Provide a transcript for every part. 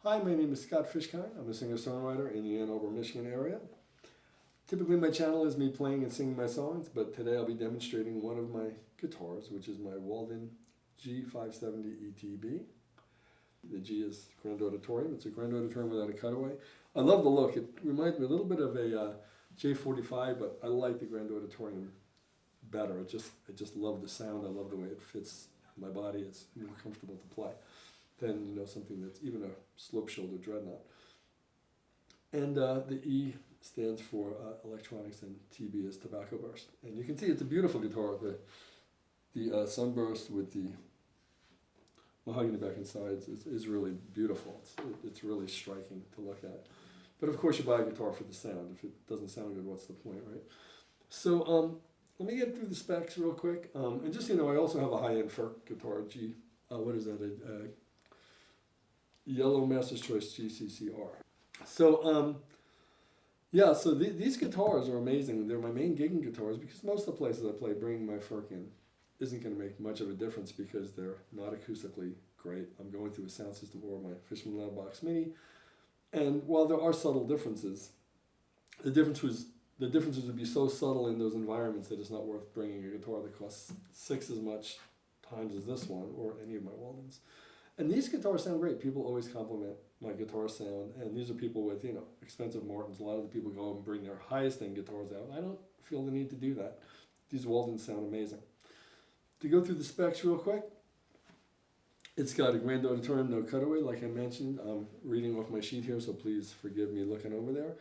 Hi, my name is Scott Fishkind. I'm a singer-songwriter in the Ann Arbor, Michigan area. Typically my channel is me playing and singing my songs, but today I'll be demonstrating one of my guitars, which is my Walden G570ETB. The G is Grand Auditorium. It's a Grand Auditorium without a cutaway. I love the look. It reminds me a little bit of a J45, but I like the Grand Auditorium better. I just love the sound. I love the way it fits my body. It's more comfortable to play than something that's even a slope shoulder dreadnought. And the E stands for electronics, and TB is tobacco burst. And you can see it's a beautiful guitar. The sunburst with the mahogany back and sides is really beautiful. It's really striking to look at. But of course you buy a guitar for the sound. If it doesn't sound good, what's the point, right? So let me get through the specs real quick. And just I also have a high-end Ferk guitar, what is that? A Yellow Master's Choice GCCR. So so these guitars are amazing. They're my main gigging guitars because most of the places I play, bringing my Ferk in isn't going to make much of a difference because they're not acoustically great. I'm going through a sound system or my Fishman Loudbox Mini, and while there are subtle differences, the differences would be so subtle in those environments that it's not worth bringing a guitar that costs 6 as much times as this one or any of my Waldens. And these guitars sound great. People always compliment my guitar sound, and these are people with expensive Martins. A lot of the people go and bring their highest end guitars out. I don't feel the need to do that. These Waldens sound amazing. To go through the specs real quick, it's got a Grand Auditorium, no cutaway, like I mentioned. I'm reading off my sheet here, so please forgive me looking over there.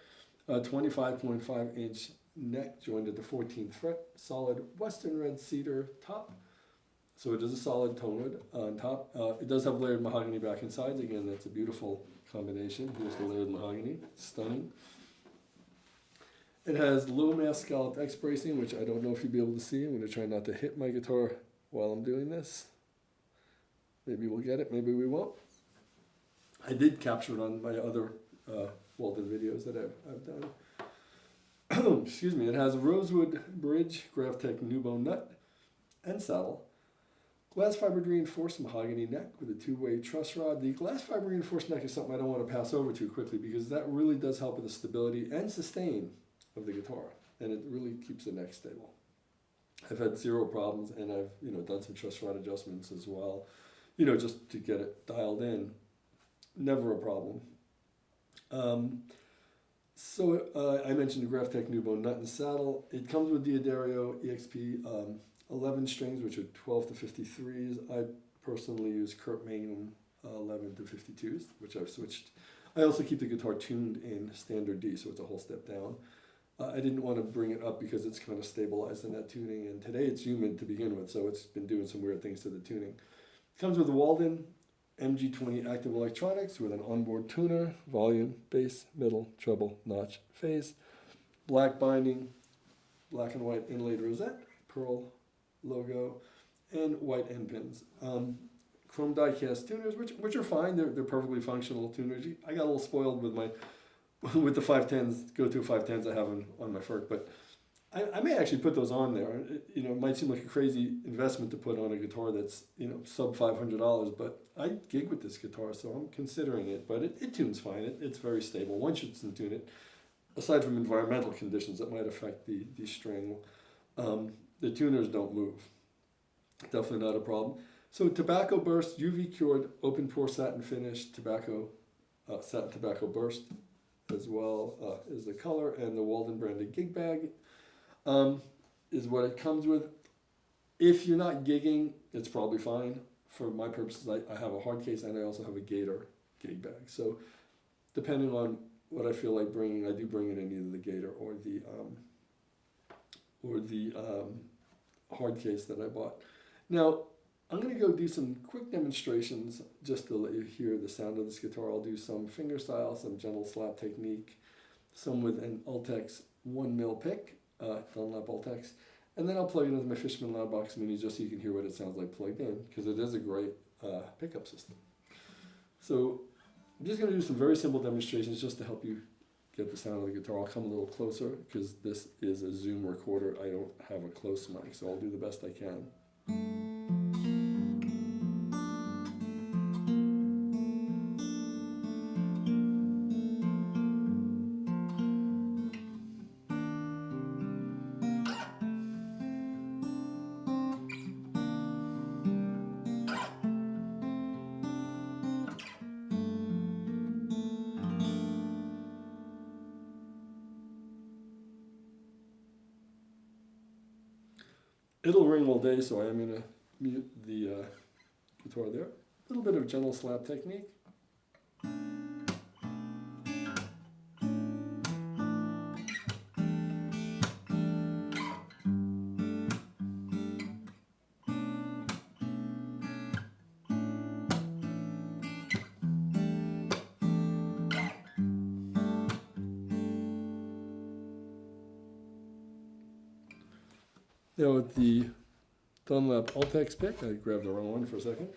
A 25.5-inch neck joined at the 14th fret, solid Western red cedar top. So it is a solid tone wood on top. It does have layered mahogany back and sides. Again, that's a beautiful combination. Here's the layered mahogany, stunning. It has low mass scalloped X bracing, which I don't know if you'll be able to see. I'm going to try not to hit my guitar while I'm doing this. Maybe we'll get it, maybe we won't. I did capture it on my other Walden videos that I've done. Excuse me. It has a rosewood bridge, Graphtec Nubo nut and saddle. Glass fiber reinforced mahogany neck with a 2-way truss rod. The glass fiber reinforced neck is something I don't want to pass over too quickly because that really does help with the stability and sustain of the guitar, and it really keeps the neck stable. I've had 0 problems, and I've done some truss rod adjustments as well, just to get it dialed in. Never a problem. I mentioned the Graphtec Nubo nut and saddle. It comes with the Addario EXP 11 strings, which are 12 to 53s. I personally use Kurt Mangum 11 to 52s, which I've switched. I also keep the guitar tuned in standard D, so it's a whole step down. I didn't want to bring it up because it's kind of stabilized in that tuning, and today it's humid to begin with, so it's been doing some weird things to the tuning. It comes with a Walden MG20 active electronics with an onboard tuner, volume, bass, middle, treble, notch, phase, black binding, black and white inlaid rosette, pearl logo, and white end pins. Chrome die-cast tuners, which are fine. They're perfectly functional tuners. I got a little spoiled with the 510s, go-to 510s I have on my Ferk, but I may actually put those on there. It might seem like a crazy investment to put on a guitar that's sub $500, but I gig with this guitar, so I'm considering it. But it tunes fine. It's very stable once you tune it. Aside from environmental conditions that might affect the string, the tuners don't move. Definitely not a problem. So tobacco burst, UV cured, open pore satin finish, satin tobacco burst, as well as the color, and the Walden branded gig bag is what it comes with. If you're not gigging, it's probably fine. For my purposes, I have a hard case and I also have a Gator gig bag. So depending on what I feel like bringing, I do bring it in either the Gator or the hard case that I bought. Now, I'm going to go do some quick demonstrations just to let you hear the sound of this guitar. I'll do some fingerstyle, some gentle slap technique, some with an Ultex 1mm pick, Dunlop Ultex, and then I'll plug it into my Fishman Loudbox Mini just so you can hear what it sounds like plugged in, because it is a great pickup system. So I'm just going to do some very simple demonstrations just to help you get the sound of the guitar. I'll come a little closer because this is a Zoom recorder. I don't have a close mic, so I'll do the best I can. It'll ring all day, so I am going to mute the guitar there. A little bit of gentle slap technique. Now with the Dunlop Ultex pick, I grabbed the wrong one for a second.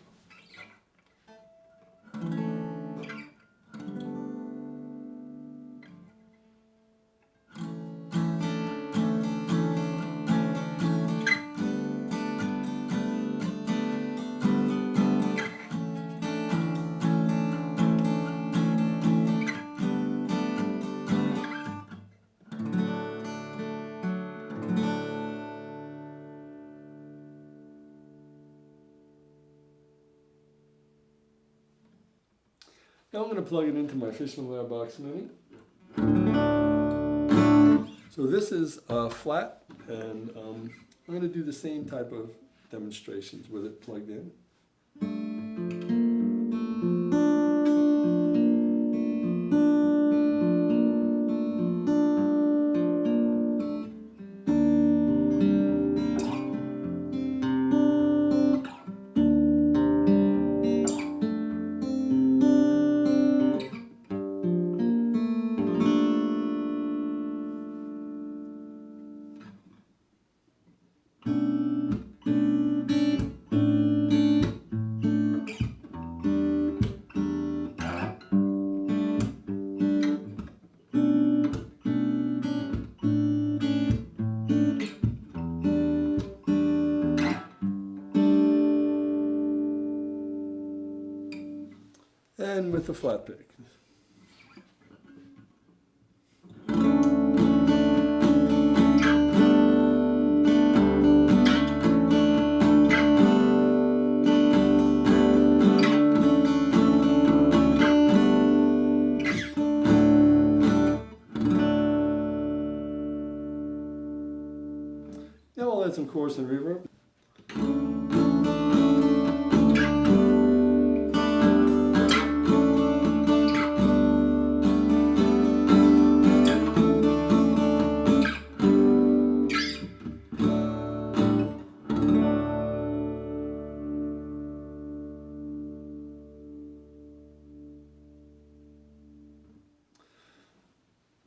Now I'm going to plug it into my Fishman Loudbox Mini. So this is flat, and I'm going to do the same type of demonstrations with it plugged in. And with the flat pick. Now I'll add some chorus and reverb.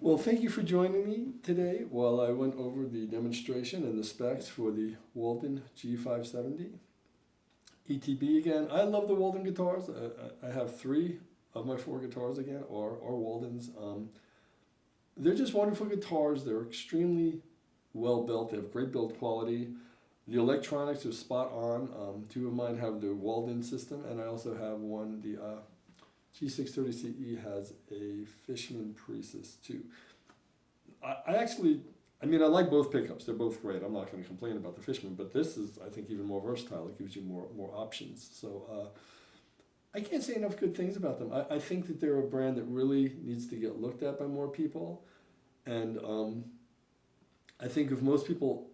Well, thank you for joining me today while I went over the demonstration and the specs for the Walden G570 ETB again. I love the Walden guitars. I have 3 of my 4 guitars again, are Waldens. They're just wonderful guitars. They're extremely well built. They have great build quality. The electronics are spot on. 2 of mine have the Walden system, and I also have one, the G630CE has a Fishman Prius too. I like both pickups. They're both great. I'm not going to complain about the Fishman, but this is, I think, even more versatile. It gives you more options. So I can't say enough good things about them. I think that they're a brand that really needs to get looked at by more people. And I think if most people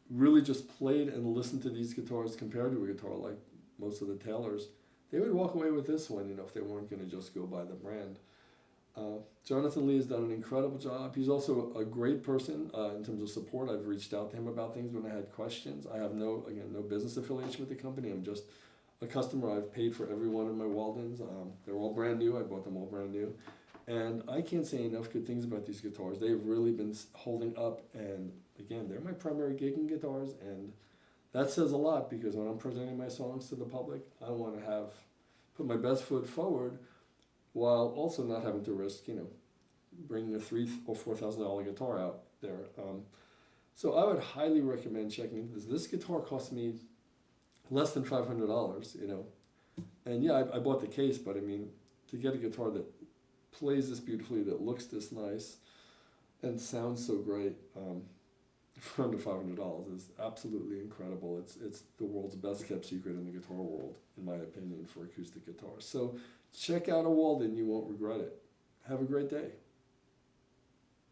really just played and listened to these guitars compared to a guitar like most of the Taylors, they would walk away with this one, if they weren't going to just go by the brand. Jonathan Lee has done an incredible job. He's also a great person in terms of support. I've reached out to him about things when I had questions. I have no business affiliation with the company. I'm just a customer. I've paid for every one of my Waldens. They're all brand new. I bought them all brand new. And I can't say enough good things about these guitars. They've really been holding up. And again, they're my primary gigging guitars. And that says a lot, because when I'm presenting my songs to the public, I want to put my best foot forward while also not having to risk, bringing a $3,000 or $4,000 guitar out there. So I would highly recommend checking into this. This guitar cost me less than $500, And yeah, I bought the case, but to get a guitar that plays this beautifully, that looks this nice, and sounds so great, for under $500 is absolutely incredible. It's the world's best kept secret in the guitar world, in my opinion, for acoustic guitars. So check out a Walden, you won't regret it. Have a great day.